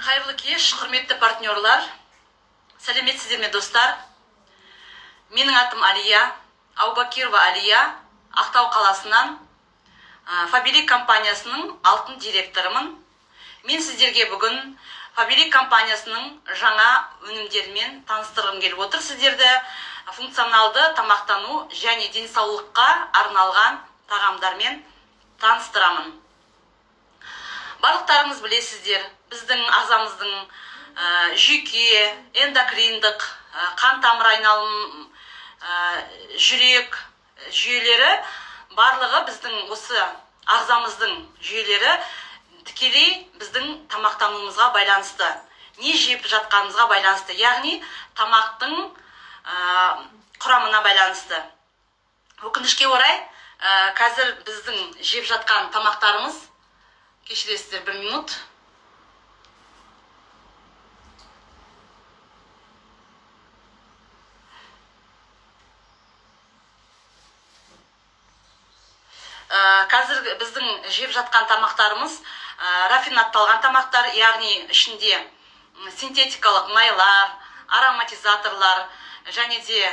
Қайырлы кеш, құрметті партнерлар. Сәлеметсіздер ме, достар? Менің атым Алия, Аубакирова Алия, Ақтау қаласынан Фабилик компаниясының алтын директорымын. Мен сіздерге бүгін Фабилик компаниясының жаңа өнімдерімен таныстырғым келіп отыр. Сіздерді функционалды тамақтану және денсаулыққа арналған тағамдармен таныстырамын. Барлықтарыңыз білесіздер, біздің ағзамыздың жүйке, эндокриндік, қан тамыр айналым, жүрек жүйелері барлығы біздің осы ағзамыздың жүйелері тікелей біздің тамақтануымызға байланысты, не жеп жатқанымызға байланысты, яғни тамақтың құрамына байланысты. Өкінішке орай, қазір біздің жеп жатқан тамақтарымыз, кешіресіздер, бір минут. Қазір біздің жеп жатқан тамақтарымыз рафинатталған тамақтар, яғни ішінде синтетикалық майлар, ароматизаторлар және де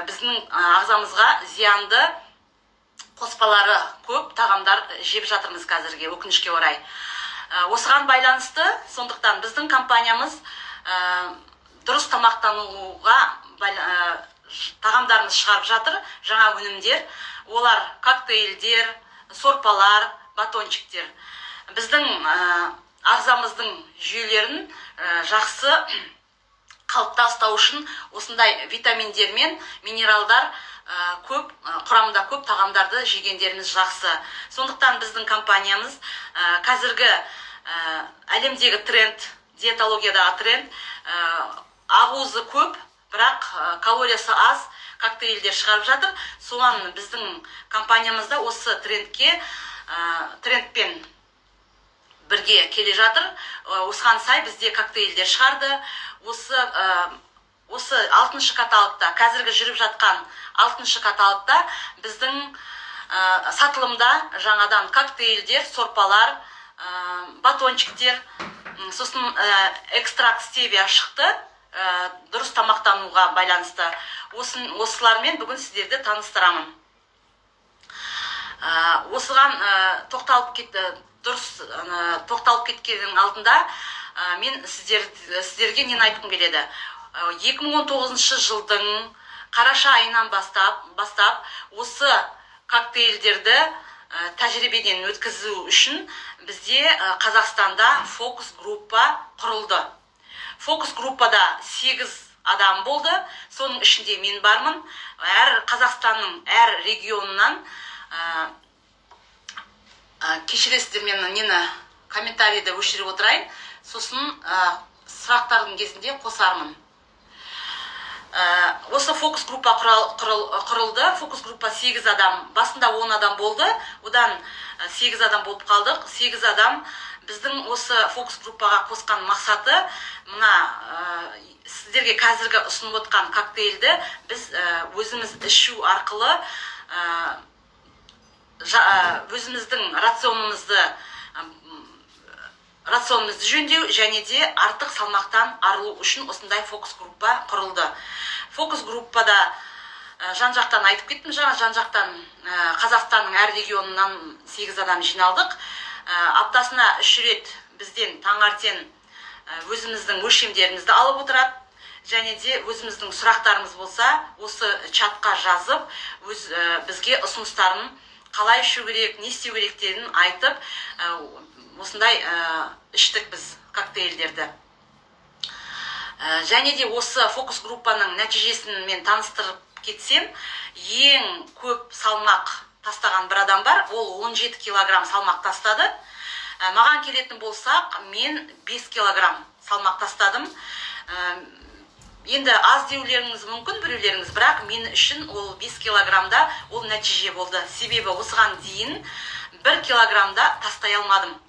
біздің ағзамызға зиянды қоспалары көп тағамдар жеп жатырмыз қазірге, өкінішке орай. Осыған байланысты, сондықтан біздің компаниямыз дұрыс тамақтануға тағамдарымыз шығарып жатыр, жаңа өнімдер. Олар коктейльдер, сорпалар, батончиктер. Біздің ағзамыздың жүйелерін жақсы қалыпта ұстау үшін осындай витаминдер мен минералдар көп, құрамында көп тағамдарды жегендеріміз жақсы. Сондықтан біздің компаниямыз қазіргі әлемдегі тренд, диетологиядағы тренд, ақуызы көп, бірақ калориясы аз коктейльдер шығарып жатыр. Соған біздің компаниямызда осы трендпен бірге келе жатыр. Осыған сай бізде коктейльдер шығарды. Осы 6-шы каталогта, қазіргі жүріп жатқан 6-шы каталогта біздің сатылымда жаңадан коктейльдер, сорпалар, батончиктер, сосын экстракт стевия шықты, дұрыс тамақтануға байланысты. Осылармен бүгін сіздерді таныстырамын. Осыған тоқталып кеткеннің алдында мен сіздерге нені айтқым келеді. 2019 жылдың қараша айынан бастап осы коктейльдерді тәжірибеден өткізу үшін бізде Қазақстанда фокус группа құрылды. Фокус группада 8 адам болды, соның ішінде мен бармын. Қазақстанның әр регионынан, кешіресіздер, мен нені комментарийді өшіріп отырайын, сосын сұрақтардың кезінде қосармын. Осы фокус группа құрылды. Фокус группа 8 адам, басында 10 адам болды, одан 8 адам болып қалдық. 8 адам біздің осы фокус группаға қосқан мақсаты, мына сіздерге қазіргі ұсынып отқан коктейльді біз өзіміз ішу арқылы өзіміздің рационымызды жөндеу және де артық салмақтан арылу үшін осындай фокус группа құрылды. Фокус группада жан-жақтан айтып кеттім, жан-жақтан Қазақстанның әр регионынан 8 адам жиналдық. Аптасына 3 рет бізден таңертең өзіміздің өлшемдерімізді алып отырады, және де өзіміздің сұрақтарымыз болса, осы чатқа жазып, бізге ұсыныстарын қалай ішу керек, не істеу керектерін айтып, осындай іштік біз коктейльдерді. Және де осы фокус группаның нәтижесін мен таныстырып кетсем, ең көп салмақ тастаған бір адам бар, ол 17 килограмм салмақ тастады. Маған келетін болсақ, мен 5 килограмм салмақ тастадым. Енді аз деулеріңіз мүмкін, біреулеріңіз, бірақ мен үшін ол 5 килограммда ол нәтиже болды. Себебі осыған дейін 1 килограммда тастай алмадым.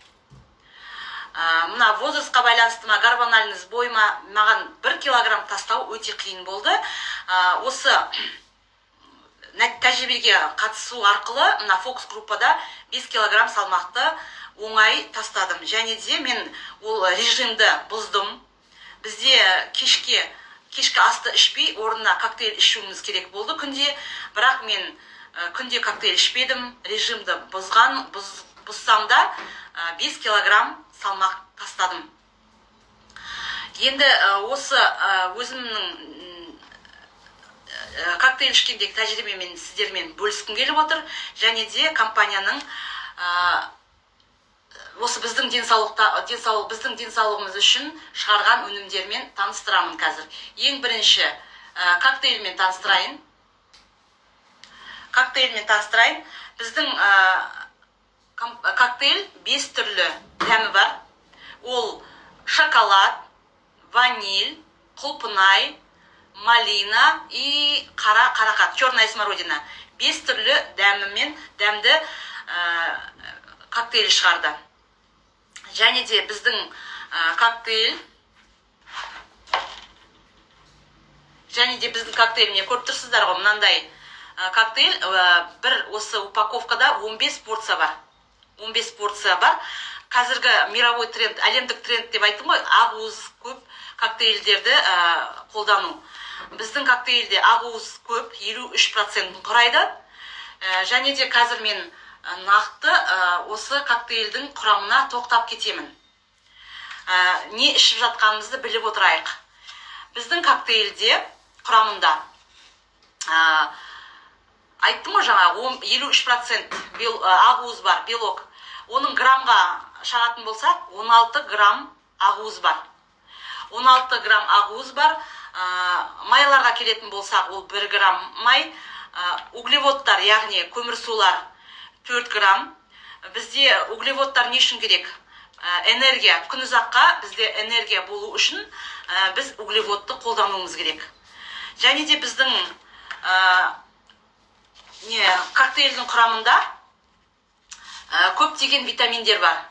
Мына возрастқа байланысты ма, гормональность бойма, маған 1 килограмм тастау өте қиын болды. Осы тәжірибеге қатысу арқылы мына фокус группада 5 килограмм салмақты оңай тастадым. Және де мен ол режимді бұздым. Бізде кешкі асты ішпей, орнына коктейль ішуіміз керек болды күнде. Бірақ мен күнде коктейль ішпедім, режимді бұзсам да 5 килограмм салмақ тастадым. Енді осы өзімнің коктейль ішкендегі тәжірибемен сіздермен бөліскім келіп отыр. Және де компанияның осы біздің денсаулығымыз үшін шығарған өнімдермен таныстырамын қазір. Ең бірінші коктейльмен таныстырайын. Біздің коктейль 5 түрлі дәмі бар. Ол шоколад, ваниль, құлпынай, малина и қарақат, черная смородина. 5 түрлі дәмді коктейль шығарды. Және де біздің коктейль міне көріп тұрсыздар ғой, мынандай коктейль бір осы упаковкада 15 порция бар. 15 порция бар. Қазіргі мировой тренд, әлемдік тренд деп айттым ғой, ақуыз көп коктейльдерді қолдану. Біздің коктейльде ақуыз көп, 53% құрайды. Және де қазір мен нақты осы коктейльдің құрамына тоқтап кетемін. Не ішіп жатқанымызды біліп отырайық. Біздің коктейльде құрамында айттым ғой жаңа 53% ақуыз бар, белок. Оның граммға шағатын болсақ, 16 грамм ақуыз бар. 16 грамм ақуыз бар. Майларға келетін болсақ, ол 1 грамм май. Углеводтар, яғни көмірсулар 4 грамм. Бізде углеводтар не үшін керек? Энергия, күн ұзаққа бізде энергия болу үшін біз углеводты қолдануымыз керек. Және де біздің коктейльдің құрамында көптеген витаминдер бар.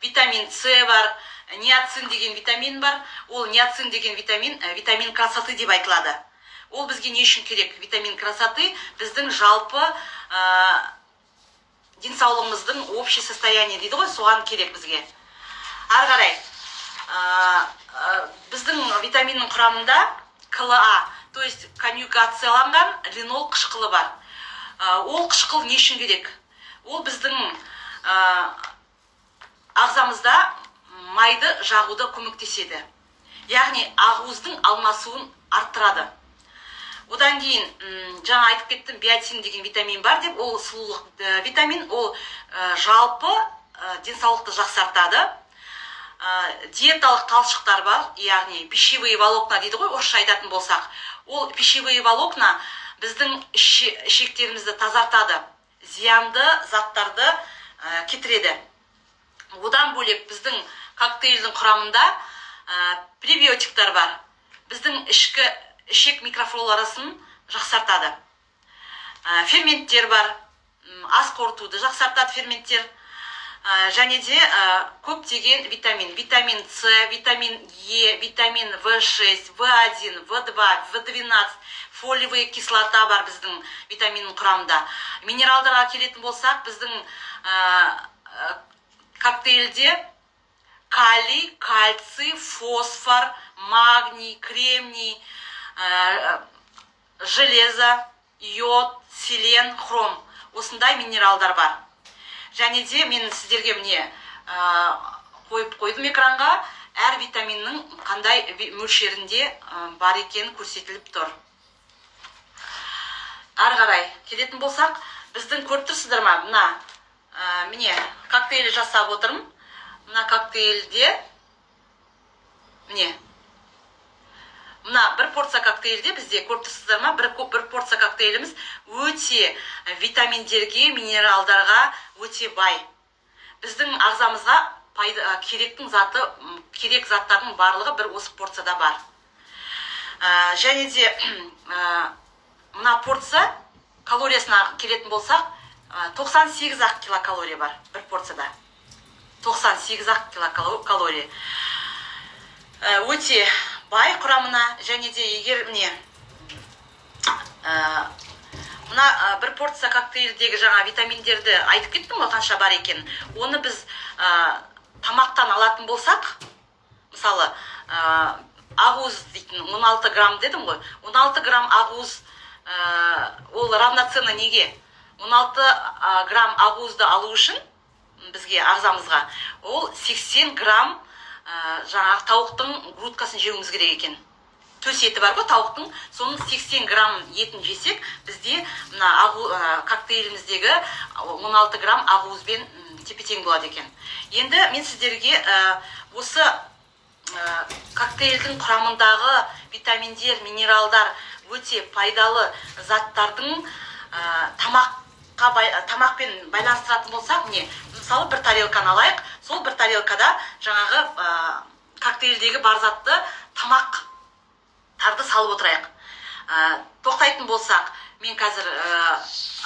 Витамин С бар, ниацин деген витамин бар. Ол ниацин деген витамин красоты деп айтылады. Ол бізге не үшін керек? Витамин красоты біздің жалпы денсаулығымыздың общий состояние дейді ғой, соған керек бізге. Ары қарай, біздің витаминнің құрамында КЛА, то есть конъюгацияланған линол қышқылы бар. Ол қышқыл не үшін керек? Ол біздің ағзамызда майды жағуды көмектеседі. Яғни ақуыздың алмасуын арттырады. Одан кейін жаңа айтып кеттім, биотин деген витамин бар деп, ол сұлулық витамин, ол жалпы денсаулықты жақсартады. Диеталық талшықтар бар, яғни пищевые волокна дейді ғой, орысша айтатын болсақ. Ол пищевые волокна біздің ішектерімізді тазартады, зиянды заттарды кетіреді. Одан бөлек біздің коктейльдің құрамында пребиотиктар бар. Біздің ішек микрофлорасын жақсартады. Ферменттер бар, ас қорытуды жақсартады ферменттер. Және де көптеген витамин. Витамин С, витамин Е, витамин В6, В1, В2, В12, фолиевая кислота бар біздің витаминнің құрамында. Минералдарға келетін болсақ, біздің коктейльде калий, кальций, фосфор, магний, кремний, железо, йод, селен, хром. Осындай минералдар бар. Және де мен сіздерге міне қойып қойдым экранға, әр витаминнің қандай мөлшерінде бар екен көрсетіліп тұр. Ары қарай келетін болсақ, біздің көріп тұрсыздар ма? Міне коктейль жасап отырмын. Мына коктейльде міне бір порция коктейльде бізде көріп тұрсыздар ма? Бір порция коктейліміз өте витаминдерге, минералдарға өте бай. Біздің ағзамызға керек заттардың барлығы бір осы порцияда бар. Және де мына порция калориясына келетін болсақ, 98 ақ килокалория бар бір порцияда. 98 ақ килокалория. Өте бай құрамына, және де егер мына бір порция коктейльдегі жаңа витаминдерді айтып кеттім ғой қанша бар екен. Оны біз тамақтан алатын болсақ, мысалы ақуыз дейтін 16 грамм дедім ғой. 16 грамм ақуыз ол равноценно неге? 16 грамм ақуызды алу үшін бізге ағзамызға ол 80 грамм жаңағы тауықтың грудкасын жеуіміз керек екен. Төс еті бар ғой тауықтың, соның 80 грамм етін жесек, бізде мына коктейліміздегі 16 грамм ақуызбен тепе-тең болады екен. Енді мен сіздерге осы коктейльдің құрамындағы витаминдер, минералдар өте пайдалы заттардың тамақпен байланыстыратын болсақ, мысалы бір тарелканы алайық, сол бір тарелкада жаңағы коктейльдегі бар затты тамақтарды салып отырайық. Тоқтайтын болсақ, мен қазір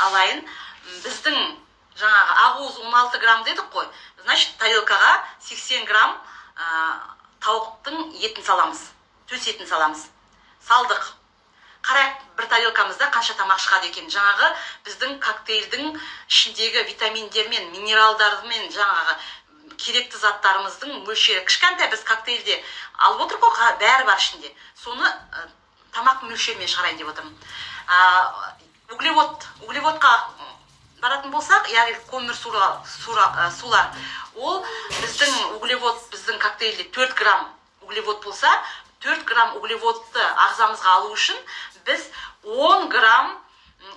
алайын, біздің жаңағы ақуыз 16 грамм дедік қой, значит тарелкаға 80 грамм тауықтың етін саламыз, төс етін саламыз. Салдық. Қарайық бір тарелкамызда қанша тамақ шығады екен. Жаңағы біздің коктейльдің ішіндегі витаминдермен, минералдармен жаңағы керекті заттарымыздың мөлшері. Кішкентай біз коктейльде алып отырып қой, бәрі бар ішінде. Соны тамақ мөлшерімен шығарайын деп отырмын. Углеводқа баратын болсақ, яғни көмір сулар. Ол біздің углевод, біздің коктейльде 4 грамм углевод болса, 4 грамм углеводты ағзамызға алу үшін біз 10 грамм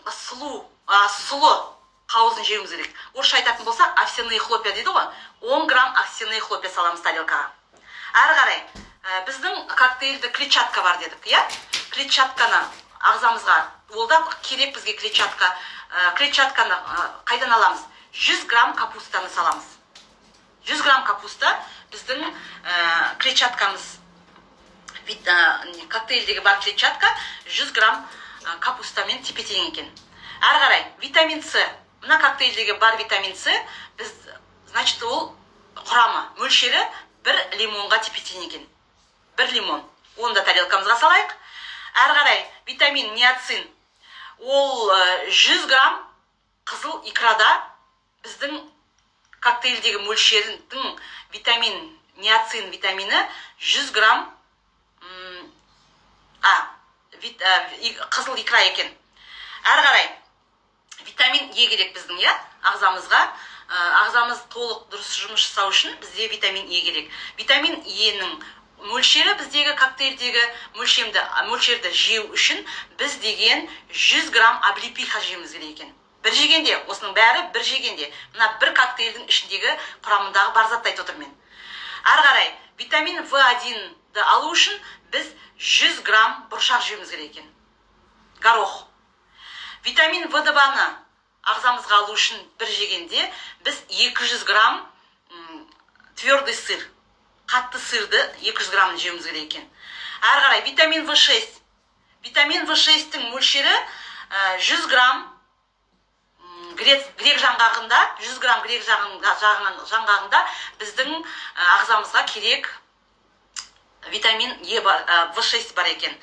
сұлы қауызын жеуіміз керек. Орысша айтатын болсақ, овсяные хлопья дейді ғой. 10 грамм овсяные хлопья саламыз тарелкаға. Әрі қарай, біздің коктейльде клетчатка бар дедік, иә? Клетчатканы ағзамызға, ол да керек бізге клетчатка. Клетчатканы қайдан аламыз? 100 грамм капустаны саламыз. 100 грамм капуста біздің клетчаткамыз. Коктейльдегі бар клетчатка 100 грамм капустамен тепе-тең екен. Әрі қарай, витамин С. Мына коктейльдегі бар витамин С, біз, значит, ол құрамы, мөлшері бір лимонға тепе-тең екен. Бір лимон. Оны да тарелкамызға салайық. Әрі қарай, витамин ниацин. Ол 100 грамм қызыл икрада біздің коктейльдегі мөлшерінің витамин ниацин витамині 100 грамм қызыл икра екен. Әрі қарай, витамин Е керек біздің, ағзамызға. Ағзамыз толық дұрыс жұмыс жасау үшін бізде витамин Е керек. Витамин Е-нің мөлшері біздегі коктейльдегі мөлшерді жеу үшін біз деген 100 грамм облепиха жеуіміз керек екен. Бір жегенде, осының бәрі бір жегенде. Мына бір коктейльдің ішіндегі құрамындағы бар затты айтып отырмын мен. Әрі қарай, витамин В1-ді алу үшін біз 100 грамм бұршақ жеуіміз керек екен. Горох. Витамин В2-ны ағзамызға алу үшін бір жегенде біз 200 грамм твердый сыр, қатты сырды 200 грамм жеуіміз керек екен. Әрі қарай, витамин В6. Витамин В6-тің мөлшері 100 грамм грек жаңғағында, 100 грамм грек жаңғағында біздің ағзамызға керек витамин В6 бар екен.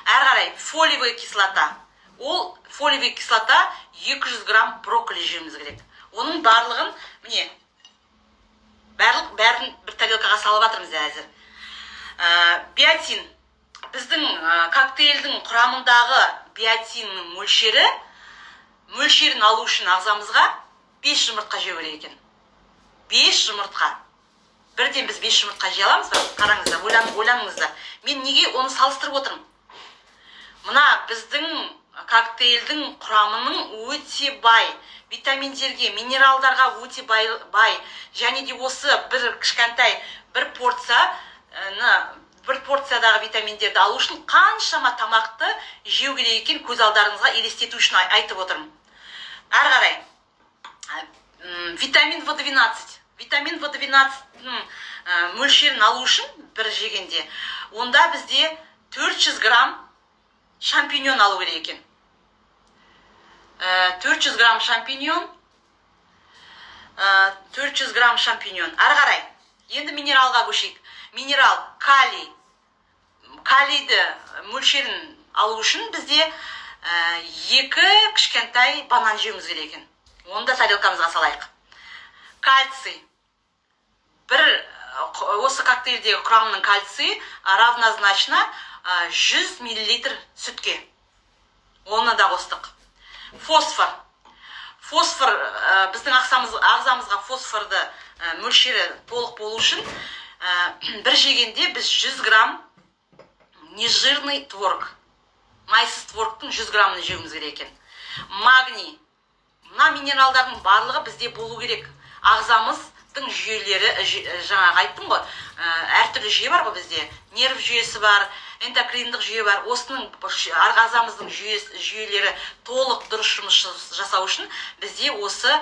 Әрі қарай, фолиевая кислота. Ол фолиевая кислота 200 грамм брокколи жеуіміз керек. Оның барлығын, бәрін бір тарелкаға салып жатырмыз әзір. Биотин. Біздің коктейльдің құрамындағы биотиннің мөлшерін алу үшін ағзамызға 5 жұмыртқа жеу керек екен. 5 жұмыртқа. Бірден біз 5 жұмыртқа жей аламыз ба? Қараңыздар, ойланыңыздар. Мен неге оны салыстырып отырмын? Мына біздің коктейльдің құрамының өте бай, витаминдерге, минералдарға өте бай, және де осы бір кішкентай бір порциядағы витаминдерді алу үшін қаншама тамақты жеу керек екен көз алдарыңызға елестету үшін айтып отырмын. Әрі қарай, витамин В12. Витамин В12-ның мөлшерін алу үшін бір жегенде, онда бізде 400 грамм шампиньон алу керек екен. 400 грамм шампиньон 400 грамм шампиньон. Ары қарай. Енді минералға көшейік. Минерал, калий. Калийді мөлшерін алу үшін бізде 2 кішкентай банан жеуіміз керек екен. Оны да тарелкамызға салайық. Кальций. Осы коктейльдегі құрамының кальций равнозначно 100 мл сүтке. Оны да қостық. Фосфор. Фосфор біздің ағзамызға фосфорды мөлшері толық болу үшін бір жегенде біз 100 грамм нежирный творог. Майсыз творогтың 100 граммын жеуіміз керек екен. Магний. Мына минералдардың барлығы бізде болу керек. Ағзамыздың жүйелері, жаңағы айттым ғой, әртүрлі жүйе бар ғой бізде. Нерв жүйесі бар, эндокриндік жүйе бар. Осының ағзамыздың жүйелері толық дұрыс жұмыс жасау үшін бізде осы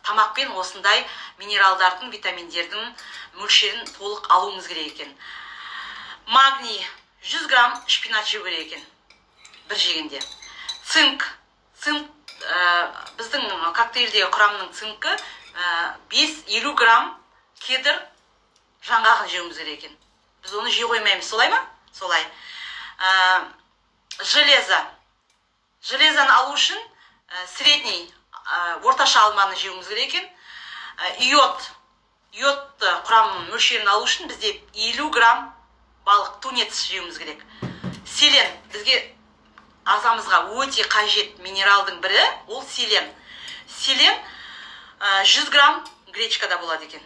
тамақпен осындай минералдардың, витаминдердің мөлшерін толық алуымыз керек екен. Магний 100 грамм шпинат жеу керек екен бір жегенде. Цинк. Біздің коктейльдегі құрамының цинкі 50 грамм кедір жаңғағын жеуіміз керек екен. Біз оны жей қоймаймыз, солай ма? Солай. Железо. Железоны алу үшін средний, орташа алманы жеуіміз керек екен. Йод. Йод құрамының мөлшерін алу үшін бізде 50 грамм балық, тунец жеуіміз керек. Селен. Бізге ағзамызға өте қажет минералдың бірі, ол селен. Селен 100 грамм гречкада болады екен.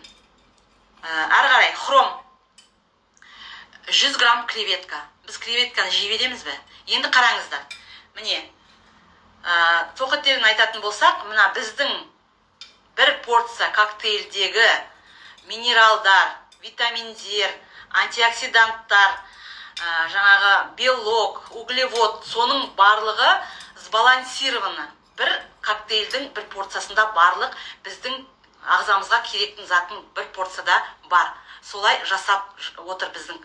Ары қарай, хром. 100 грамм креветка. Біз креветканы жей береміз бе? Енді қараңыздар. Міне, тоқеттерін айтатын болсақ, мына біздің бір порция коктейльдегі минералдар, витаминдер, антиоксиданттар, жаңағы белок, углевод, соның барлығы сбалансированы. Бір коктейльдің бір порциясында барлық біздің ағзамызға керектің затын бір порцияда бар. Солай жасап отыр біздің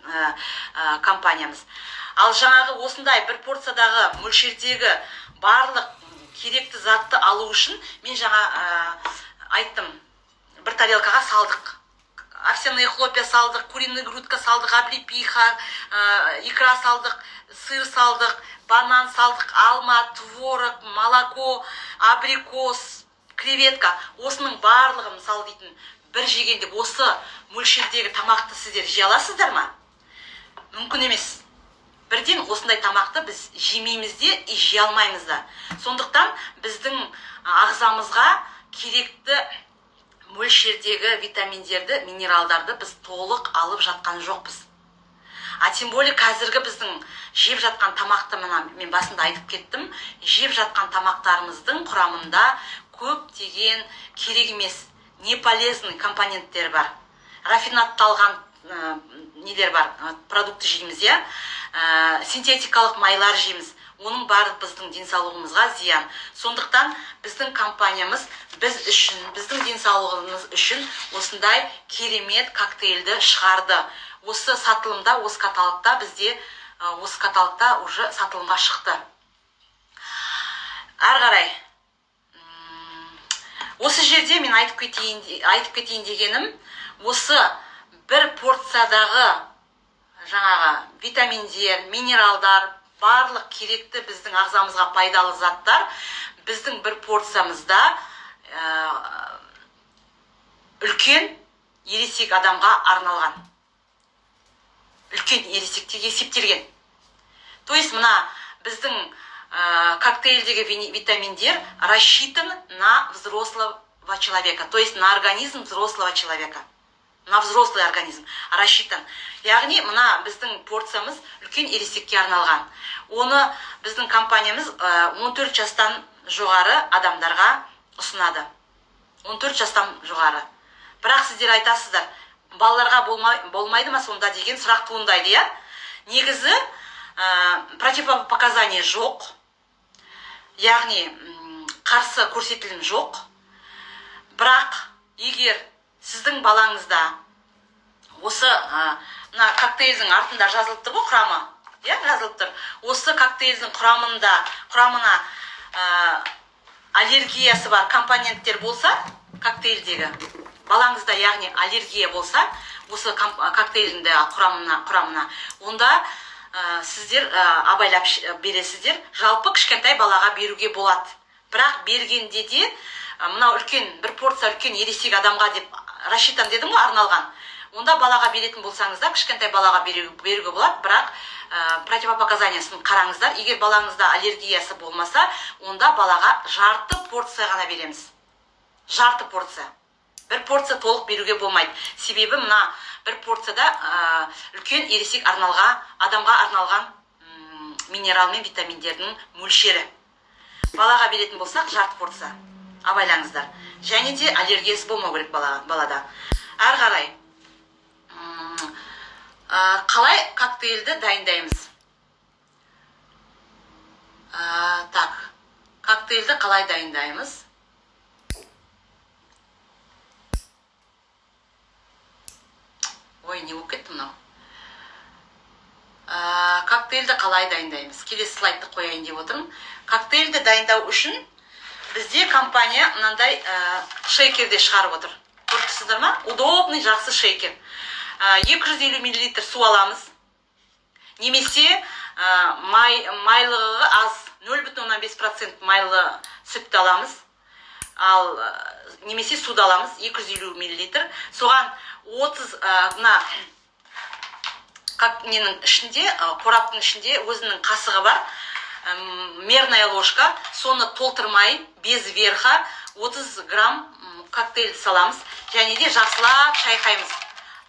компаниямыз. Ал жаңағы осындай бір порциядағы мөлшердегі барлық керекті затты алу үшін мен жаңа айттым, бір тарелкаға салдық. Овсяные хлопья салдық, куриный грудка салдық, облепиха, икра салдық, сыр салдық, банан салдық, алма, творог, молоко, абрикос, креветка. Осының барлығы, мысалы дейтін, бір жегенде осы мөлшердегі тамақты сіздер жей аласыздар ма? Мүмкін емес. Бірден осындай тамақты біз жемейміз де, жей алмаймыз да. Сондықтан біздің ағзамызға керекті мөлшердегі витаминдерді, минералдарды біз толық алып жатқан жоқпыз. А тем более қазіргі біздің жеп жатқан тамақты, мен басында айтып кеттім, жеп жатқан тамақтарымыздың құрамында көптеген керек емес, не полезный компоненттер бар. Рафинатталған нелер бар, продукты жейміз, синтетикалық майлар жейміз. Оның бары біздің денсаулығымызға зиян. Сондықтан біздің компаниямыз біздің денсаулығымыз үшін осындай керемет коктейльді шығарды. Осы сатылымда, осы каталогта бізде, осы каталогта уже сатылымға шықты. Ары қарай. Осы жерде мен айтып кетейін дегенім, осы бір порциядағы жаңағы витаминдер, минералдар, барлық керекті біздің ағзамызға пайдалы заттар біздің бір порциямызда үлкен ересек адамға арналған. Үлкен ересектегі есептелген. То есть мына біздің коктейльдегі витаминдер рассчитан на взрослого человека, то есть на организм взрослого человека. На взрослый организм рассчитан. Яғни мына біздің порциямыз үлкен ересекке арналған. Оны біздің компаниямыз 14 жастан жоғары адамдарға ұсынады. 14 жастан жоғары. Бірақ сіздер айтасыздар, балаларға болмайды ма сонда деген сұрақ туындайды, Негізі противопоказание жоқ. Яғни қарсы көрсетілім жоқ. Бірақ егер сіздің балаңызда осы мына коктейльдің артында жазылып тұр ғой, құрамы, жазылып тұр. Осы коктейльдің құрамына аллергиясы бар компоненттер болса, коктейльдегі балаңызда яғни аллергия болса, осы коктейльдің құрамына, онда сіздер абайлап бересіздер. Жалпы кішкентай балаға беруге болады. Бірақ бергенде де мынау үлкен бір порция үлкен ересек адамға деп рассчитан дедім ғой, арналған. Онда балаға беретін болсаңыздар, кішкентай балаға беруге болады, бірақ противопоказаниясын қараңыздар. Егер балаңызда аллергиясы болмаса, онда балаға жарты порция ғана береміз. Жарты порция. Бір порция толық беруге болмайды. Себебі мына бір порцияда үлкен ересек адамға арналған минерал мен витаминдердің мөлшері. Балаға беретін болсақ, жарты порция. Абайлаңыздар. Және де аллергиясы болмау керек балада. Ары қарай. Қалай коктейльді дайындаймыз? Так, коктейльді қалай дайындаймыз? Ой, не болып кетті мынау. Коктейльді қалай дайындаймыз? Келесі слайдты қояйын деп отырмын. Коктейльді дайындау үшін бізде компания мынандай шейкерде шығарып отыр. Көрдіңіздер ма? Удобный, жақсы шейкер. 250 мл су аламыз. Немесе майлығы аз, 0,5% майлы сүтті аламыз. Ал немесе суды аламыз, 250 мл. Соған 30 ненің ішінде, қораптың ішінде өзінің қасығы бар, мерная ложка, соны толтырмай, без верха 30 грамм коктейль саламыз, және де жақсылап шайқаймыз.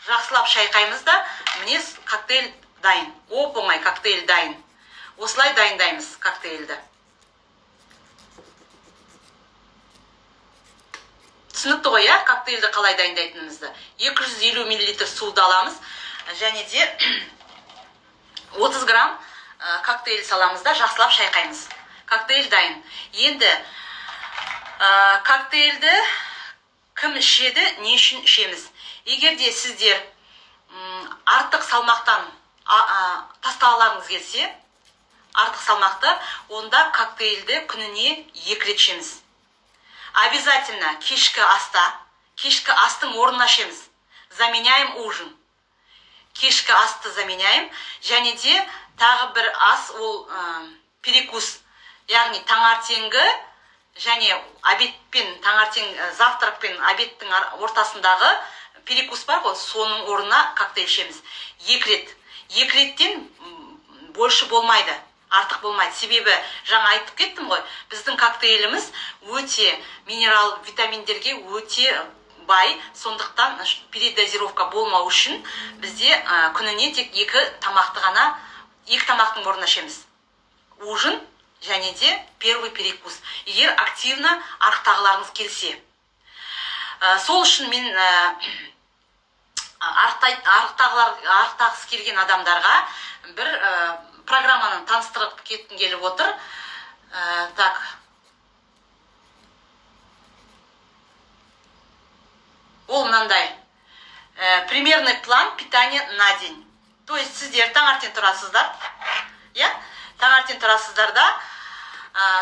Жақсылап шайқаймыз да, міне коктейль дайын. Оп-оңай коктейль дайын. Осылай дайындаймыз коктейльді. Түсінікті ғой, коктейльді қалай дайындайтынымызды. 250 мл суды аламыз, және де 30 грамм коктейль саламыз да, жақсылап шайқаймыз. Коктейль дайын. Енді коктейльді кім ішеді, не үшін ішеміз? Егер де сіздер артық салмақтан тастағыларыңыз келсе, артық салмақты, онда коктейльді күніне 2 рет ішеміз. Обязательно кешкі астың орнына ішеміз. Заменяем ужин. Кешкі асты заменяем, және де тағы бір ас, ол перекус, яғни таңертеңгі және обедпен, завтрак пен обедтің ортасындағы перекус бар ғой, соның орнына коктейль ішеміз. 2 рет. 2 реттен больше болмайды, артық болмайды. Себебі жаңа айтып кеттім ғой, біздің коктейліміз өте минерал витаминдерге өте бай, сондықтан передозировка болмау үшін бізде күніне тек 2 тамақтың орнына ішеміз. Ужин және де первый перекус. Егер активно арықтағыларыңыз келсе. Сол үшін мен арықтағысы келген адамдарға бір программаны таныстырып кеткім келіп отыр. Так. Ол мынандай. Примерный план питания на день. То есть сіздер таңертең тұрасыздар. Таңертең тұрасыздар да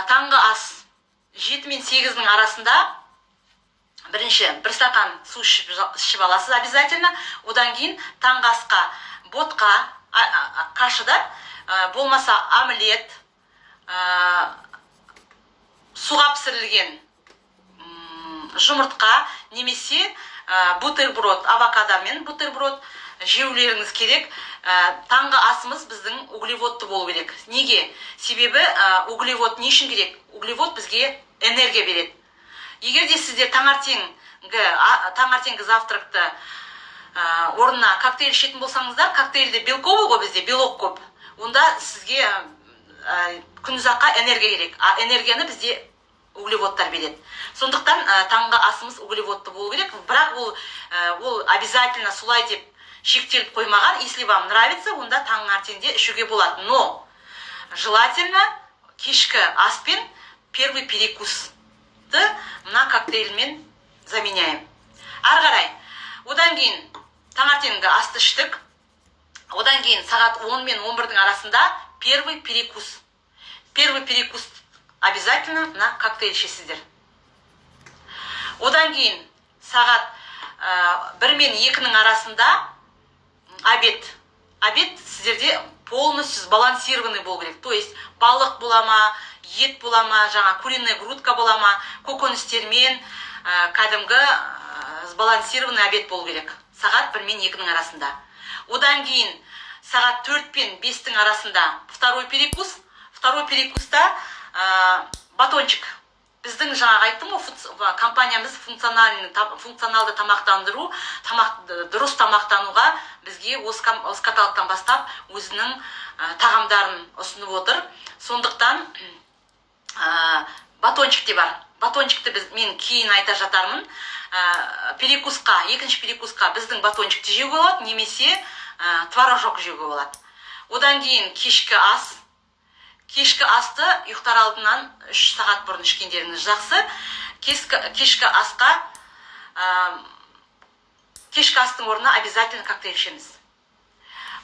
таңғы ас 7 мен 8-дің арасында бірінші бір стакан су ішіп аласыз обязательно. Одан кейін таңғы асқа ботқа, кашыда, болмаса омлет, суға пісірілген жұмыртқа, немесе бутерброд, авокадомен бутерброд жеулеріңіз керек. Таңғы асымыз біздің углеводты болу керек. Неге? Себебі углевод не үшін керек? Углевод бізге энергия береді. Егер де сіздер таңертеңгі завтракты орнына коктейль ішетін болсаңыздар, коктейльде белковый ғой, бізде белок көп. Онда сізге күнұзаққа энергия керек. Энергияны бізде углеводтар береді. Сондықтан таңғы асымыз углеводты болу керек. Бірақ ол обязательно солай деп шектеліп қоймаған. Если вам нравится, онда таңертеңде ішуге болады. Но желательно кешкі аспен первый перекусты мына коктейльмен заменяем. Ары қарай. Одан кейін таңертеңгі асты іштік. Одан кейін сағат 10 мен 11-дің арасында первый перекус. Первый перекусты обязательно мына коктейль ішесіздер. Одан кейін сағат 1 мен 2-нің арасында обед сіздерде полностью сбалансированный болу керек. То есть балық бола ма, ет бола ма, жаңа куриная грудка бола ма, көкөністермен кәдімгі сбалансированный обед болу керек. Сағат 1 мен 2-нің арасында. Одан кейін сағат 4 пен 5-тің арасында второй перекуста батончик. Біздің жаңа айттым ғой, компаниямыз функционалды тамақтандыру, дұрыс тамақтануға бізге осы каталогтан бастап өзінің тағамдарын ұсынып отыр. Сондықтан батончик те бар. Батончикті мен кейін айта жатармын. Екінші перекусқа біздің батончикті жеуге болады, немесе творожок жеуге болады. Одан кейін кешкі ас. Кешкі асты ұйықтар алдынан 3 сағат бұрын ішкендеріңіз жақсы. Кешкі астың орнына обязательно коктейль ішеміз.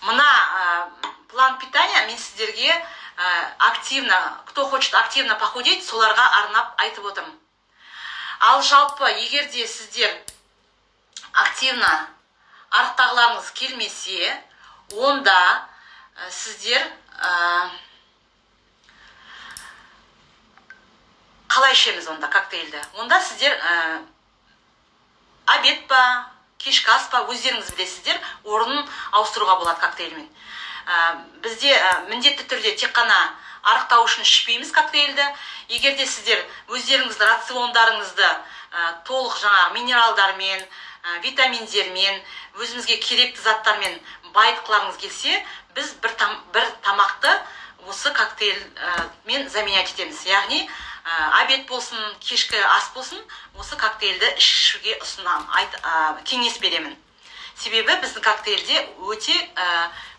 Мына план питания мен сіздерге кто хочет активно похудеть, соларға арнап айтып отырмын. Ал жалпы, егерде сіздер активно арықтағыларыңыз келмесе, онда сіздер қалай ішеміз онда коктейлді? Онда сіздер обед па, кешкі ас па, өздеріңіз білесіздер, орнын ауыстыруға болады коктейльмен. Бізде міндетті түрде тек қана арықтау үшін ішпейміз коктейлді. Егерде сіздер өздеріңізді рациондарыңызды толық жаңа минералдармен, витаминдермен, өзімізге керекті заттармен байытқыларыңыз келсе, біз бір тамақты осы коктейльмен заменять етеміз. Яғни обед болсын, кешкі ас болсын, осы коктейльді ішуге ұсынамын, кеңес беремін. Себебі біздің коктейльде өте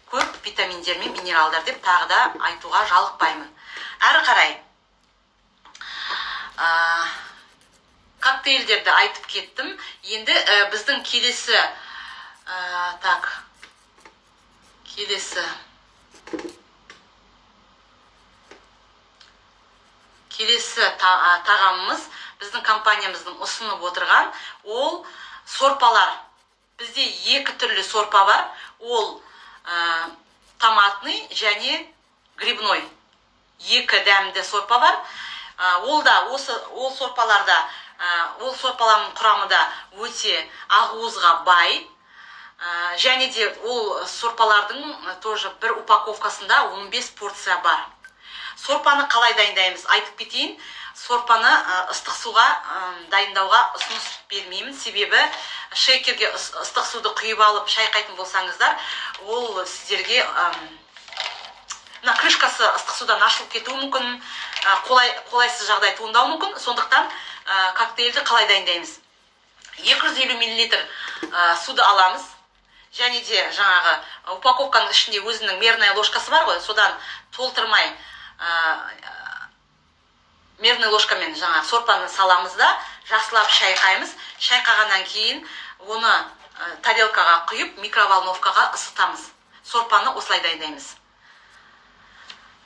көп витаминдер мен минералдар деп тағы да айтуға жалықпаймын. Әрі қарай коктейльдерді айтып кеттім. Енді біздің келесі тағамымыз біздің компаниямыздың ұсынып отырған ол сорпалар. Бізде 2 түрлі сорпа бар. Ол томатный және грибной. 2 дәмді сорпа бар. Ол сорпалардың құрамы да өте ақуызға бай. Және де ол сорпалардың тоже бір упаковкасында 15 порция бар. Сорпаны қалай дайындаймыз? Айтып кетейін. Сорпаны ыстық суға дайындауға ұсыныс бермеймін. Себебі шейкерге ыстық суды құйып алып шайқайтын болсаңыздар, ол сіздерге крышкасы ыстық судан ашылып кетуі мүмкін, қолайсыз жағдай туындауы мүмкін. Сондықтан коктейльді қалай дайындаймыз? 250 мл суды аламыз. Және де жаңағы упаковканың ішінде өзінің мерная ложкасы бар ғой, содан толтырмай мерный ложкамен жаңа сорпаны саламыз да, жақсылап шайқаймыз. Шайқағаннан кейін оны тарелкаға құйып, микроволновкаға ысытамыз. Сорпаны осылай дайындаймыз.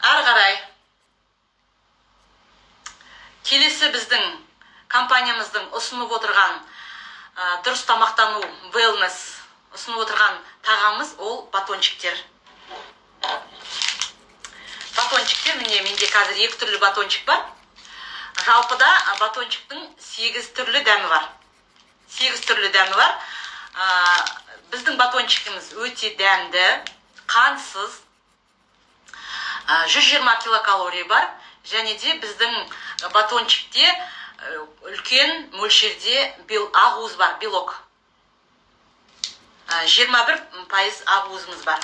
Әрі қарай келесі біздің компаниямыздың ұсынып отырған дұрыс тамақтану, wellness ұсынып отырған тағамыз ол батончиктер. Батончиктер, менде қазір 2 түрлі батончик бар. Жалпыда батончиктің 8 түрлі дәмі бар. 8 түрлі дәмі бар. Біздің батончикіміз өте дәмді, қансыз, 120 килокалория бар. Және де біздің батончикте үлкен мөлшерде ақуыз бар, белок. 21% ақуызымыз бар.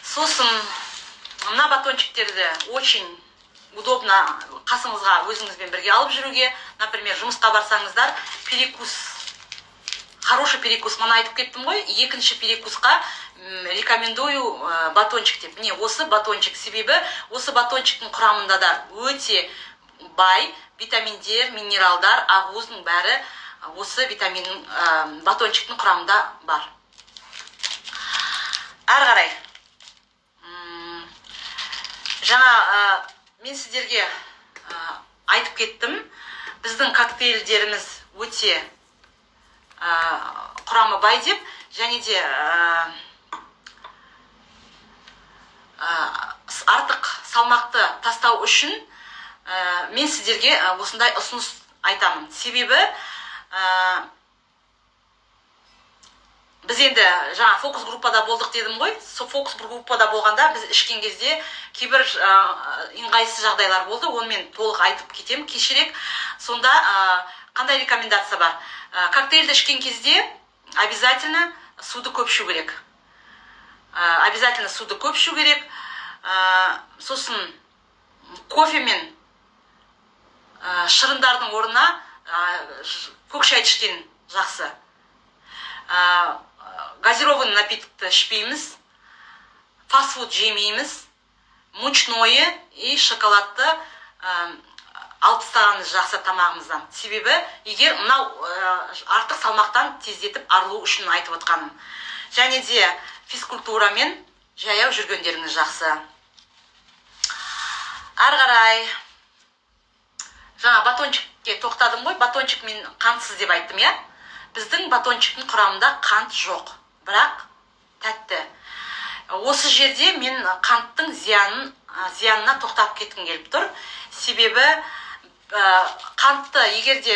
Сосын мына батончиктерді очень удобно қасыңызға өзіңізбен бірге алып жүруге. Например, жұмысқа барсаңыздар, хороший перекус, мана айтып кеттім ғой, 2-ші перекусқа рекомендую батончик деп. Міне, осы батончик, себебі осы батончиктің құрамында да өте бай витаминдер, минералдар, ақуыздың бәрі осы батончиктің құрамында бар. Әрі қарай жаңа мен сіздерге айтып кеттім, біздің коктейльдеріміз өте құрамы бай деп, және де артық салмақты тастау үшін мен сіздерге осындай ұсыныс айтамын. Себебі біз енді жаңа фокус группада болдық дедім ғой. Сол фокус группада болғанда біз ішкен кезде кейбір ыңғайсыз жағдайлар болды. Онымен толық айтып кетем кешірек. Сонда қандай рекомендация бар? Коктейльді ішкен кезде обязательно суды көп ішу керек. Обязательно суды көп ішу керек. Сосын кофе мен шырындардың орнына көк шай ішкен жақсы. Газированный напитокты ішпейміз, фастфуд жемейміз, мучное и шоколадты алып тастағанымыз жақсы тамағымыздан. Себебі егер мынау артық салмақтан тездетіп арылу үшін айтып отқаным. Және де физкультурамен жаяу жүргендеріңіз жақсы. Ары қарай жаңа батончикке тоқтадым ғой. Батончик мен қантсыз деп айттым, я? Біздің батончиктің құрамында қант жоқ, бірақ тәтті. Осы жерде мен қанттың зиянына тоқтап кеткім келіп тұр. Себебі қантты егерде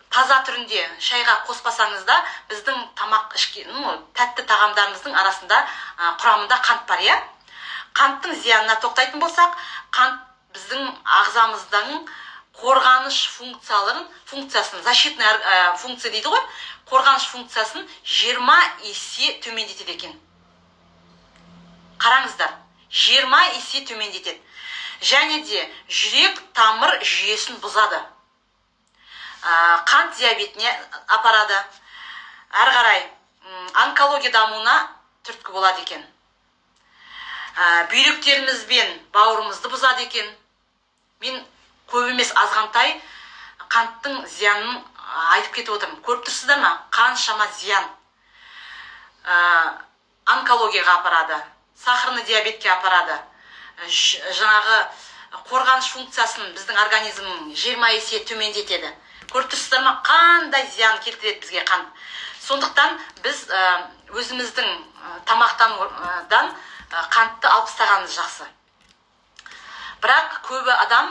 таза түрінде шайға қоспасаңыз да, біздің тамақ тәтті тағамдарымыздың арасында құрамында қант бар, я? Қанттың зиянына тоқтайтын болсақ, қант біздің ағзамыздың қорғаныш функциясын, защитный функция дейді ғой, қорғаныш функциясын 20 есе төмендетеді екен. Қараңыздар, 20 есе төмендетеді. Және де жүрек тамыр жүйесін бұзады. Қант диабетіне апарады. Әрі қарай онкология дамуына түрткі болады екен. Бүйректеріміз бен бауырымызды бұзады екен. Мен көп емес азғантай қанттың зиянын айтып кетіп отырмын. Көріп тұрсыздар ма? Қаншама зиян. Онкологияға апарады, сахарный диабетке апарады. Жаңағы қорғаныш функциясын біздің организмнің 20 есе төмендетеді. Көріп тұрсыздар ма? Қандай зиян келтіреді бізге қант. Сондықтан біз өзіміздің тамақтанудан қантты алып тастағанымыз жақсы. Бірақ көбі адам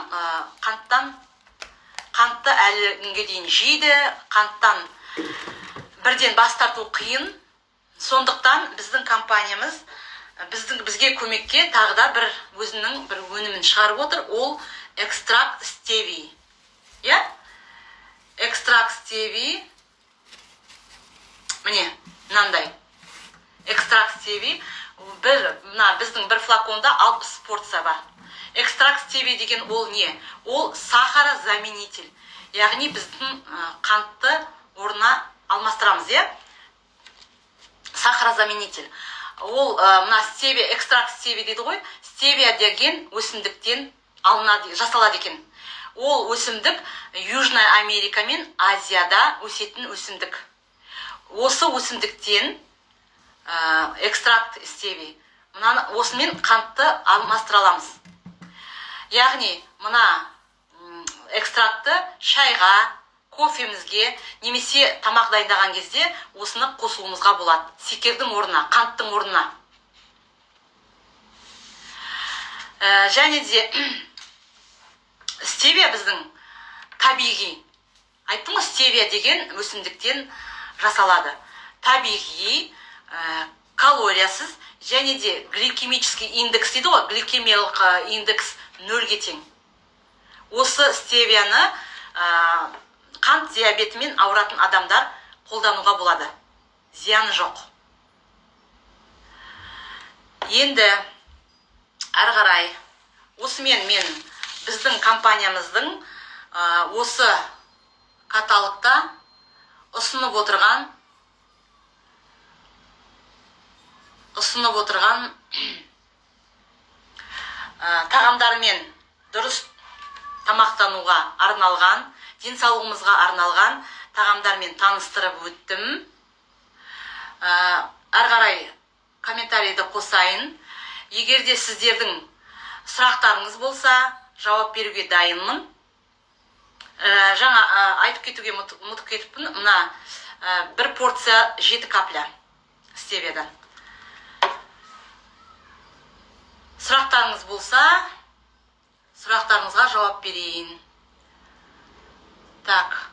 қантты әлі күнге дейін жейді, қанттан бірден бас тарту қиын. Сондықтан біздің компаниямыз бізге көмекке тағы да өзінің бір өнімін шығарып отыр. Ол экстракт стевий. Экстракт стевий. Міне, мынандай. Экстракт стевий. Біздің бір флаконда 60 порция бар. Экстракт стевий деген ол не? Ол сахарозаменитель. Яғни біздің қантты орнына алмастырамыз, сахарозаменитель. Ол стевия, экстракт стевий дейді ғой. Стевия деген өсімдіктен жасалады екен. Ол өсімдік Южная Америка мен Азияда өсетін өсімдік. Осы өсімдіктен экстракт стевий. Осымен қантты алмастыра аламыз. Яғни мына экстрактты шайға, кофемізге, немесе тамақ дайындаған кезде осыны қосуымызға болады. Секердің орнына, қанттың орнына. Және де стевия біздің табиғи. Айттым ғой, стевия деген өсімдіктен жасалады. Табиғи, калориясыз, және де гликемический индекс дейді ғой, гликемиялық индекс 0-ге тең. Осы стевияны қант диабетімен ауыратын адамдар қолдануға болады. Зияны жоқ. Енді әрі қарай осымен мен біздің компаниямыздың осы каталогта ұсынып отырған тағамдармен дұрыс тамақтануға арналған, денсаулығымызға арналған тағамдармен таныстырып өттім. Әрі қарай комментарийді қосайын. Егерде сіздердің сұрақтарыңыз болса, жауап беруге дайынмын. Жаңа айтып кетуге ұмытып кетіппін. Мына бір порция 7 капля стевиядан. Сұрақтарыңыз болса, сұрақтарыңызға жауап берейін. Так.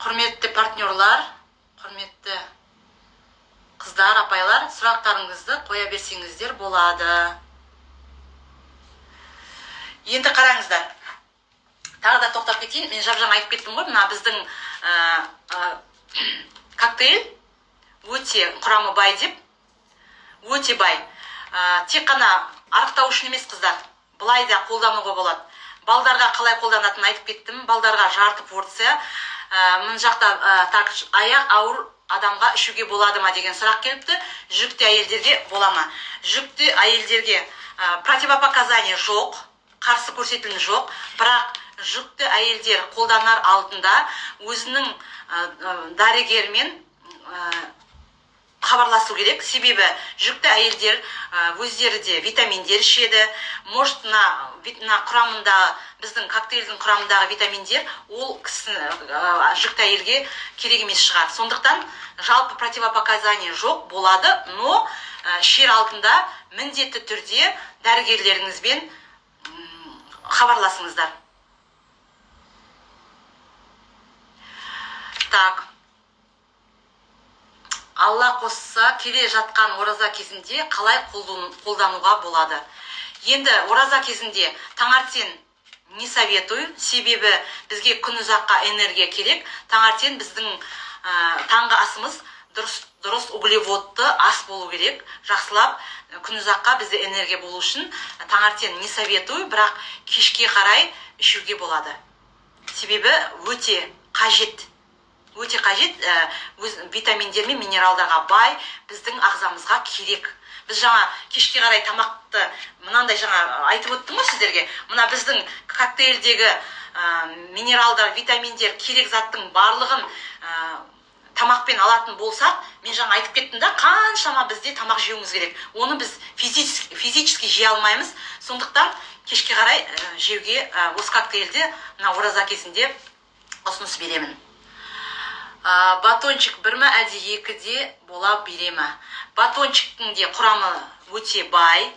Құрметті партнерлар, құрметті қыздар, апайлар, сұрақтарыңызды қоя берсеңіздер болады. Енді қараңыздар. Тағы да тоқтап кетейін. Мен жаңа айтып кеттім ғой, мына біздің коктейль өте құрамы бай деп. Өте бай. Тек қана арықтау үшін емес, қыздар. Бұлай да қолдануға болады. Балдарға қалай қолданатынын айтып кеттім. Балдарға жарты порция. Мына жақта аяқ ауыр адамға ішуге болады ма деген сұрақ келіпті. Жүкті әйелдерге бола ма? Жүкті әйелдерге противопоказания жоқ, қарсы көрсетілім жоқ. Бірақ жүкті әйелдер қолданар алдында өзінің дәрігермен хабарласу керек. Себебі жүкті әйелдер өздері де витаминдер ішеді. Может, мына құрамында, біздің коктейльдің құрамындағы витаминдер ол жүкті әйелге керек емес шығар. Сондықтан жалпы противопоказания жоқ болады, но ішер алдында міндетті түрде дәрігерлеріңізбен хабарласыңыздар. Так. Алла қосса, келе жатқан ораза кезінде қалай қолдануға болады? Енді ораза кезінде таңертең не советую? Себебі бізге күн ұзаққа энергия керек. Таңертең біздің таңғы асымыз дұрыс углеводты ас болу керек. Жақсылап күн ұзаққа бізде энергия болу үшін таңертең не советую, бірақ кешке қарай ішуге болады. Себебі өте қажет. Өте қажет, витаминдер мен минералдарға бай, біздің ағзамызға керек. Біз жаңа кешке қарай тамақты, мынандай жаңа айтып өттім ғой сіздерге. Мына біздің коктейльдегі минералдар, витаминдер, керек заттың барлығын тамақпен алатын болсақ, мен жаңа айтып кеттім да, қаншама бізде тамақ жеуіміз керек. Оны біз физически жей алмаймыз. Сондықтан кешке қарай жеуге осы коктейльді мына ораза кезінде ұсыныс беремін. Батончик 1 ме әлде 2-де бола бере ме? Батончиктің де құрамы өте бай,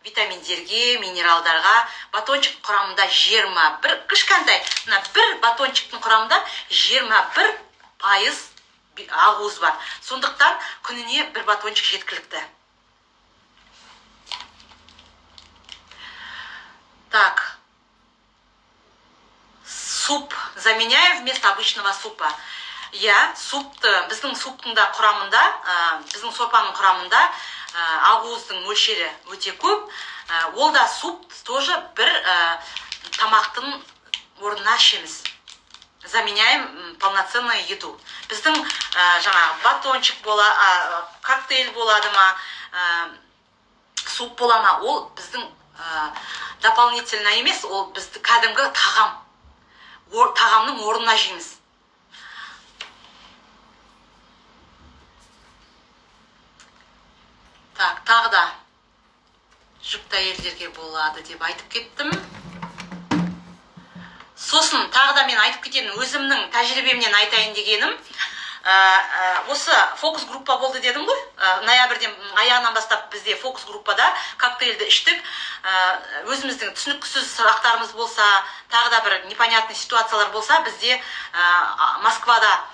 витаминдерге, минералдарға. Батончик құрамында 21, кішкентай, бір батончиктің құрамында 21% ақуыз бар. Сондықтан күніне бір батончик жеткілікті. Так. Суп заменяю вместо обычного супа. Супты, біздің суптың да құрамында, біздің сорпаның құрамында ақуыздың мөлшері өте көп. Ол да суп тоже бір тамақтың орнына ішеміз. Заменяем полноценную еду. Біздің жаңа батончик коктейль болады ма, суп бола ма, ол біздің дополнительно емес, ол бізді кәдімгі тағамның орнына жейміз. Так, тағы да жүкті әйелдерге болады деп айтып кеттім. Сосын тағы да мен айтып кетемін, өзімнің тәжірибемнен айтайын дегенім. Осы фокус группа болды дедім ғой. Ноябрьден аяғынан бастап бізде фокус группада коктейльді іштік. Өзіміздің түсініксіз сұрақтарымыз болса, тағы да бір непонятный ситуациялар болса, бізде Москвада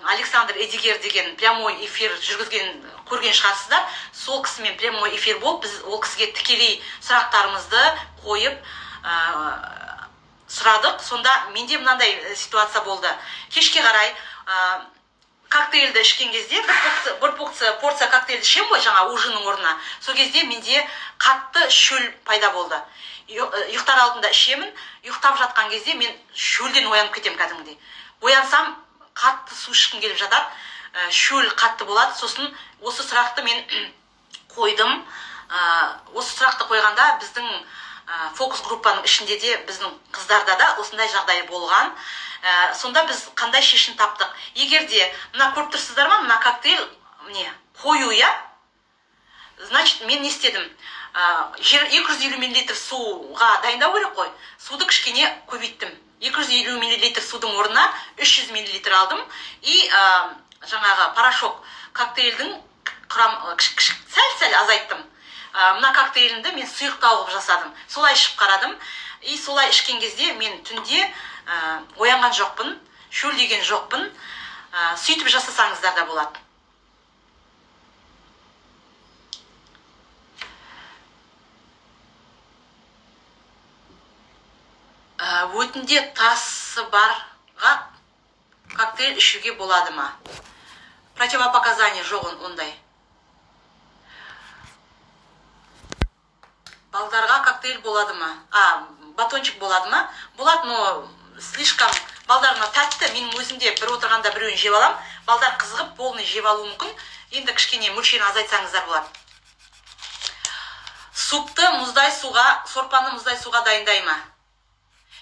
Александр Эдигер деген прямой эфир жүргізген көрген шығарсыздар. Сол кісімен прямой эфир болып, біз ол кісіге тікелей сұрақтарымызды қойып сұрадық. Сонда менде мынандай ситуация болды. Кешке қарай коктейльді ішкен кезде, бір порция коктейльді ішем ғой жаңа ужинның орнына. Сол кезде менде қатты шөл пайда болды. Ұйықтар алдында ішемін, ұйықтап жатқан кезде мен шөлден оянып кетем кәдімгідей. Оянсам, қатты су ішкім келіп жатады, шөл қатты болады. Сосын осы сұрақты мен қойдым. Осы сұрақты қойғанда біздің фокус группаның ішінде де біздің қыздарда да осындай жағдай болған. Сонда біз қандай шешім таптық? Егер де мына көріп тұрсыздар ма, мына коктейль қою, Значит, мен не істедім? 250 мл суға дайындау керек қой. Суды кішкене көбейттім. 250 мл судың орнына 300 мл алдым. И жаңағы порошок коктейльдің сәл азайттым. Мына коктейлімді мен сұйықтау қылып жасадым. Солай ішіп қарадым. И солай ішкен кезде мен түнде оянған жоқпын, шөлдеген жоқпын. Сөйтіп жасасаңыздар да болады. Өтінде тасы барға коктейль ішуге болады ма? Противопоказания жоқ ондай. Балдарға коктейль болады ма? Батончик болады ма? Болады, но слишком балдарына тәтті. Менің өзімде бір отырғанда біреуін жеп алам. Балдар қызығып, полный жеп алуы мүмкін. Енді кішкене мөлшерін азайтсаңыздар болады. Супты мұздай суға, сорпаны мұздай суға дайындай ма?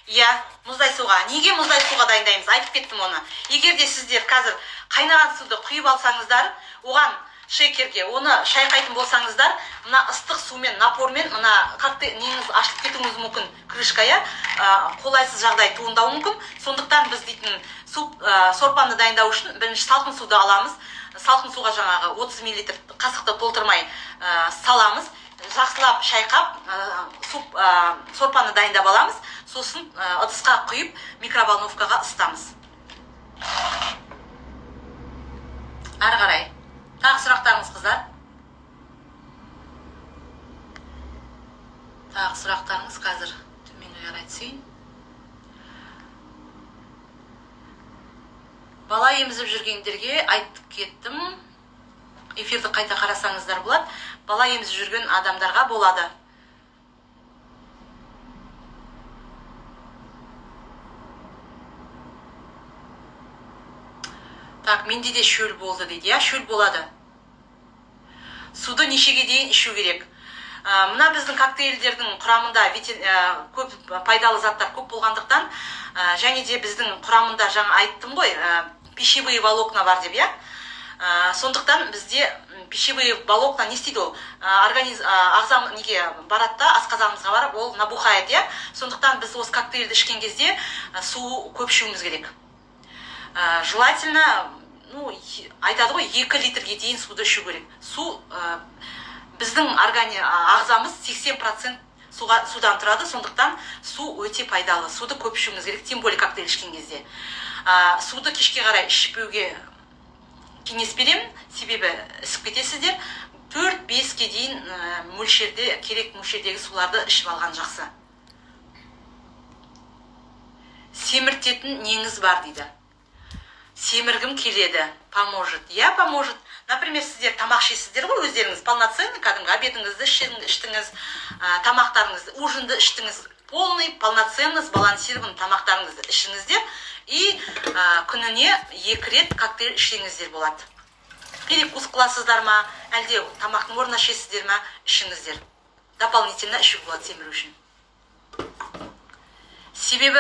Иә, мұздай суға. Неге мұздай суға дайындаймыз? Айтып кеттім оны. Егер де сіздер қазір қайнаған суды құйып алсаңыздар, оған шейкерге оны шайқайтын болсаңыздар, мына ыстық сумен, напормен мына неңіз ашылып кетуіңіз мүмкін, крышкая қолайсыз жағдай туындауы мүмкін. Сондықтан біз дейтін сорпаны дайындау үшін бірінші салқын суды аламыз. Салқын суға жаңағы 30 мл қасықты толтырмай саламыз. Жақсылап шайқап, сорпаны дайындап аламыз. Сосын ыдысқа құйып, микроволновкаға ысытамыз. Ары қарай. Тағы сұрақтарыңыз, қыздар? Тағы сұрақтарыңыз қазір төменге қарай түсейін. Бала емізіп жүргендерге айтып кеттім. Эфирді қайта қарасаңыздар болады. Бала емізіп жүрген адамдарға болады. Так, менде де шөл болды дейді. Я, шөл болады. Суды нешеге дейін ішу керек? Мына біздің коктейльдердің құрамында көп пайдалы заттар көп болғандықтан, және де біздің құрамында жаңа айттым ғой, пищевые волокна бар деп, я? Сондықтан бізде пищевые волокна не істейді ол? Ағзам неге барады да, асқазанымызға барып, ол набухает, я? Сондықтан біз осы коктейльді ішкен кезде су көп ішуіміз керек. Желательно, айтады ғой, 2 литрге дейін суды ішу керек. Су, біздің ағзамыз 80% судан тұрады, сондықтан су өте пайдалы. Суды көп ішуіңіз керек, тем более коктейль ішкен кезде. Суды кешке қарай ішпеуге кеңес беремін, себебі ісіп кетесіздер. 4-5-ке дейін мөлшерде, керек мөлшердегі суларды ішіп алған жақсы. Семіртетін неңіз бар дейді. Семіргім келеді, поможет. Я, поможет. Например, сіздер тамақ ішесіздер ғой, өздеріңіз полноценный, кәдімгі обедіңізді іштіңіз, тамақтарыңызды, ужинді іштіңіз, полный, полноценный, сбалансированный тамақтарыңызды ішіңіздер, и күніне 2 рет коктейль ішсеңіздер болады. Перекус қыласыздар ма, әлде тамақтың орнына ішесіздер ма, ішіңіздер. Дополнительно ішу болады семіру үшін. Себебі,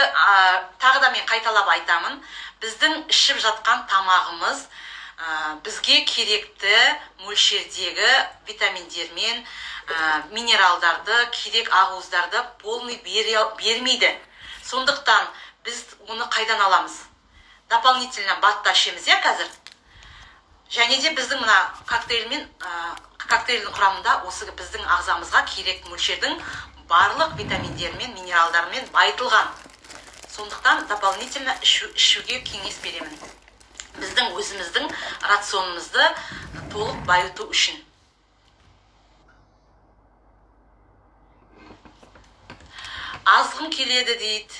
тағы да мен қайталап айтамын, біздің ішіп жатқан тамағымыз бізге керекті мөлшердегі витаминдермен, минералдарды, керек ақуыздарды полный бермейді. Сондықтан біз оны қайдан аламыз? Дополнительно батта ішеміз, я, қазір? Және де біздің мына коктейльдің құрамында осы біздің ағзамызға керек мөлшердің барлық витаминдермен, минералдармен байытылған. Сондықтан дополнительно ішуге кеңес беремін. Біздің өзіміздің рационымызды толық байыту үшін. Азғым келеді дейді.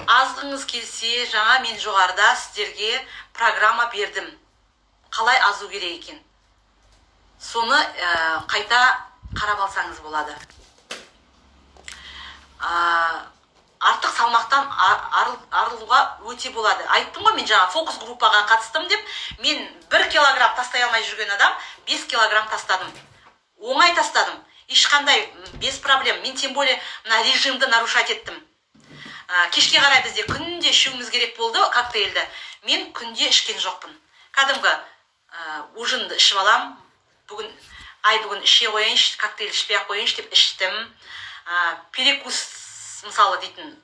Азғыңыз келсе, жаңа мен жоғарыда сіздерге программа бердім. Қалай азу керек екен? Соны қайта қарап алсаңыз болады. Артық салмақтан арылуға өте болады. Айттым ғой, мен жаңа фокус группаға қатыстым деп, мен 1 килограмм тастай алмай жүрген адам 5 килограмм тастадым. Оңай тастадым. Ешқандай, без проблем. Мен тем более режимді нарушать еттім. Кешке қарай бізде күнде ішуіміз керек болды коктейльді. Мен күнде ішкен жоқпын. Кәдімгі ужинді ішіп алам. Бүгін ай бүгін іше қояйыншы, коктейль ішпей ақ қояйыншы деп іштім. Перекус мысалы дейтін,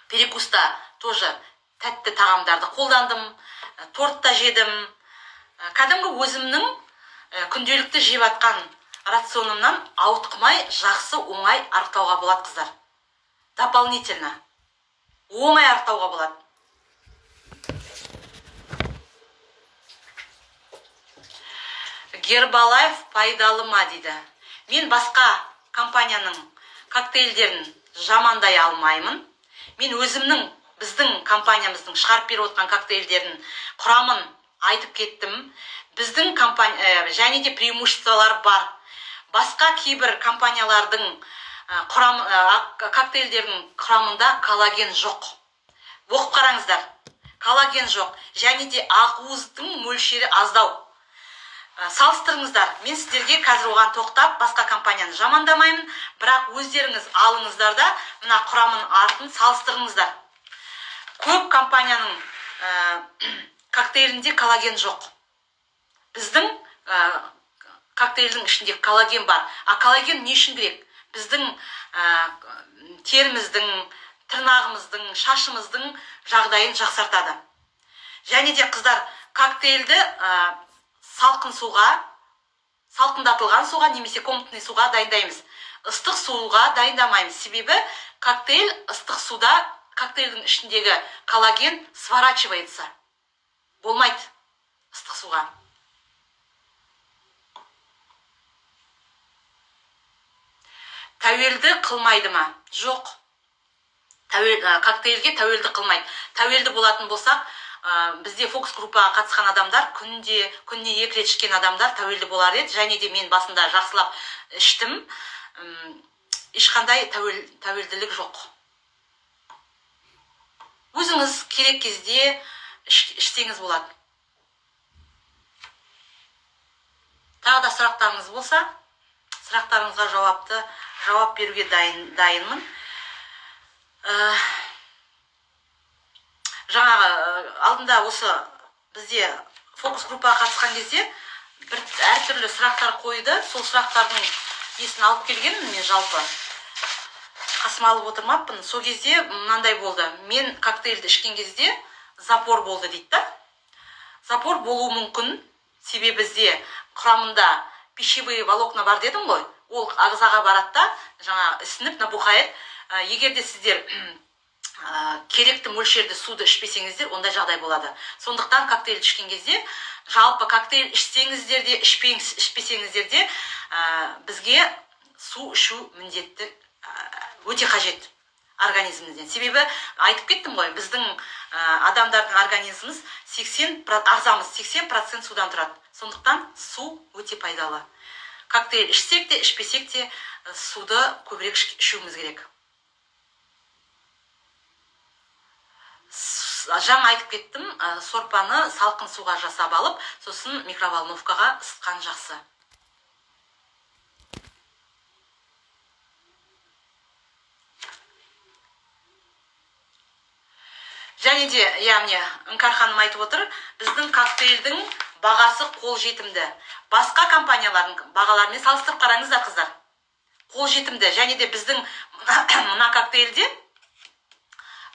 перекуста тоже тәтті тағамдарды қолдандым, торт та жедім. Кәдімгі өзімнің күнделікті жеп атқан рационымнан ауытқымай, жақсы оңай арықтауға болады, қыздар. Дополнительно оңай арықтауға болады. Гербалайф пайдалы ма дейді. Мен басқа компанияның коктейльдерін жамандай алмаймын. Мен өзімнің, біздің компаниямыздың шығарып беріп отқан коктейльдерін құрамын айтып кеттім. Біздің компания және де преимуществолар бар. Басқа кейбір компаниялардың коктейльдерінің құрамында коллаген жоқ. Оқып қараңыздар. Коллаген жоқ. Және де ақуыздың мөлшері аздау. Салыстырыңыздар. Мен сіздерге қазір оған тоқтап, басқа компанияны жамандамаймын, бірақ өздеріңіз алыңыздар да, мына құрамын артын салыстырыңыздар. Көп компанияның коктейлінде коллаген жоқ. Біздің коктейлдің ішінде коллаген бар. А коллаген не үшін керек? Біздің теріміздің, тырнағымыздың, шашымыздың жағдайын жақсартады. Және де қыздар, коктейлді салқын суға, салқындатылған суға немесе комнатный суға дайындаймыз. Ыстық суға дайындамаймыз. Себебі коктейль ыстық суда коктейлдің ішіндегі коллаген сворачивается. Болмайды ыстық суға. Тәуелді қылмайды ма? Жоқ. Коктейльге тәуелді қылмайды. Тәуелді болатын болсақ, бізде фокус группаға қатысқан адамдар, күніне 2 рет ішкен адамдар тәуелді болар еді. Және де мен басында жақсылап іштім. Ешқандай тәуелділік жоқ. Өзіңіз керек кезде іштеңіз болады. Тағы да сұрақтарыңыз болса, сұрақтарыңызға жауап беруге дайынмын. Жаңағы алдында осы бізде фокус группаға қатысқан кезде бір әртүрлі сұрақтар қойды. Сол сұрақтардың несін алып келгенмін мен жалпы. Қасыма алып отырмаппын. Сол кезде мынандай болды. Мен коктейльді ішкен кезде запор болды дейді да. Запор болуы мүмкін. Себебі бізде құрамында пищевые волокна бар дедім ғой. Ол ағзаға барады да, жаңа ісініп набухает. Егер де сіздер керекті мөлшерде суды ішпесеңіздер, ондай жағдай болады. Сондықтан коктейль ішкен кезде, жалпы коктейль ішсеңіздер де, ішпесеңіздер де, бізге су ішу міндетті өте қажет организмімізден. Себебі айтып кеттім ғой, біздің адамдардың организміміз 80% судан тұрады. Сондықтан су өте пайдалы. Коктейль ішсек те, ішпесек те суды көбірек ішуіміз керек. Жаңа айтып кеттім, сорпаны салқын суға жасап алып, сосын микроволновкаға ысытқан жақсы. Және де, яғни, Іңкәр ханым айтып отыр, біздің коктейльдің бағасы қол жетімді. Басқа компаниялардың бағаларымен салыстырып қараңыздар, қыздар. Қол жетімді. Және де біздің мына коктейльде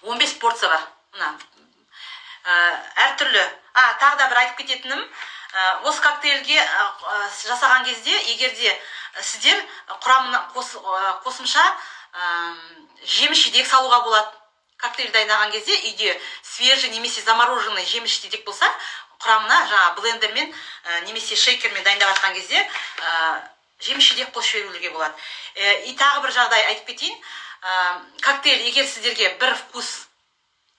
15 порция бар. Әртүрлі. Тағы да бір айтып кететінім, осы коктейльге жасаған кезде, егерде сіздер құрамына қосымша жеміс-жидек салуға болады. Коктейль дайындаған кезде үйде свежий немесе замороженный жеміс-жидек болса, құрамына жаңа блендермен немесе шейкермен дайындап жатқан кезде жеміс-жидек қосып жіберуге болады. И тағы бір жағдай айтып кетейін. Коктейль, егер сіздерге бір вкус,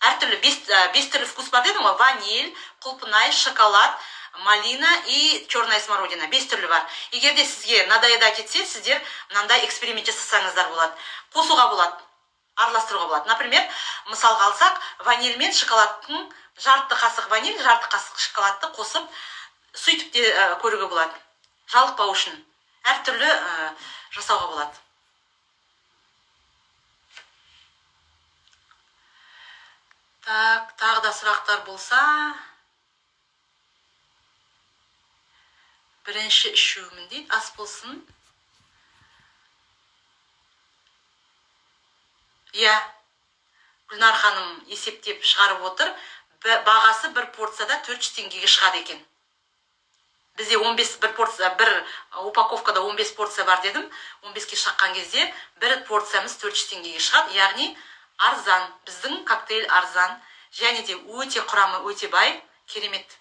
әртүрлі 5 түрлі вкус бар дедім ғой, ваниль, құлпынай, шоколад, малина и черная смородина. 5 түрлі бар. Егер де сізге надоедать етсе, сіздер мынандай эксперимент жасасаңыздар болады. Қосуға болады, араластыруға болады. Например, мысалға алсақ, ваниль мен шоколадтың жарты қасық ваниль, жарты қасық шоколадты қосып, сөйтіп те көруге болады. Жалықпау үшін әртүрлі жасауға болады. Тағы да сұрақтар болса, бірінші ішуімін дейді, ас болсын. Иә, Гүлнар ханым есептеп шығарып отыр. Бағасы бір порцияда 400 теңгеге шығады екен. Бізде 15 бір порция, бір упаковкада 15 порция бар дедім. 15-ке шаққан кезде бір порциямыз 400 теңгеге шығады. Яғни арзан. Біздің коктейль арзан. Және де өте құрамы өте бай, керемет.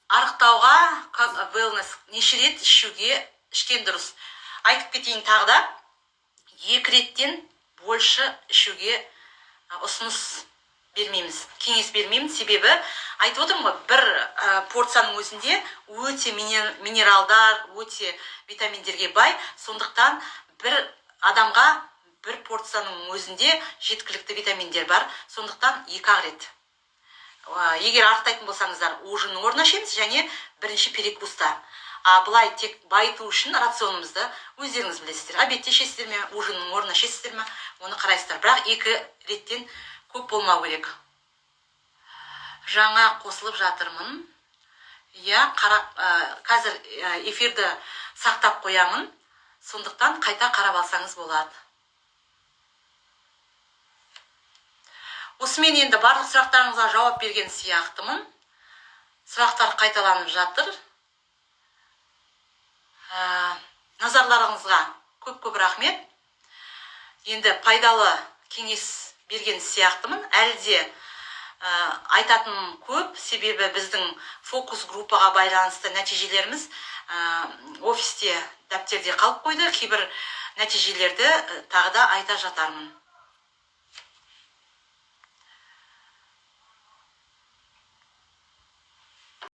Арықтауға wellness неше рет ішкен дұрыс. Айтып кетейін тағы да, 2 реттен больше ішуге ұсыныс бермейміз, кеңес бермеймін. Себебі айтып отырмын ғой, бір порцияның өзінде өте минералдар, өте витаминдерге бай. Сондықтан бір адамға бір порцияның өзінде жеткілікті витаминдер бар. Сондықтан 2 рет. Егер артайтын болсаңыздар, ужинның орнына ішеміз және бірінші перекуста. Бұлай тек байыту үшін рационымызды өздеріңіз білесіздер. Обедте ішесіздер ме, ужинның орнына ішесіздер ме, оны қарайсыздар. Бірақ 2 реттен көп болмау керек. Жаңа қосылып жатырмын. Иә, қазір эфирді сақтап қоямын. Сондықтан қайта қарап алсаңыз болады. Осымен енді барлық сұрақтарыңызға жауап берген сияқтымын. Сұрақтар қайталанып жатыр. Назарларыңызға көп рахмет. Енді пайдалы кеңес берген сияқтымын. Әлде айтатын көп, себебі біздің фокус группаға байланысты нәтижелеріміз офисте, дәптерде қалып қойды. Кейбір нәтижелерді тағы да айта жатармын.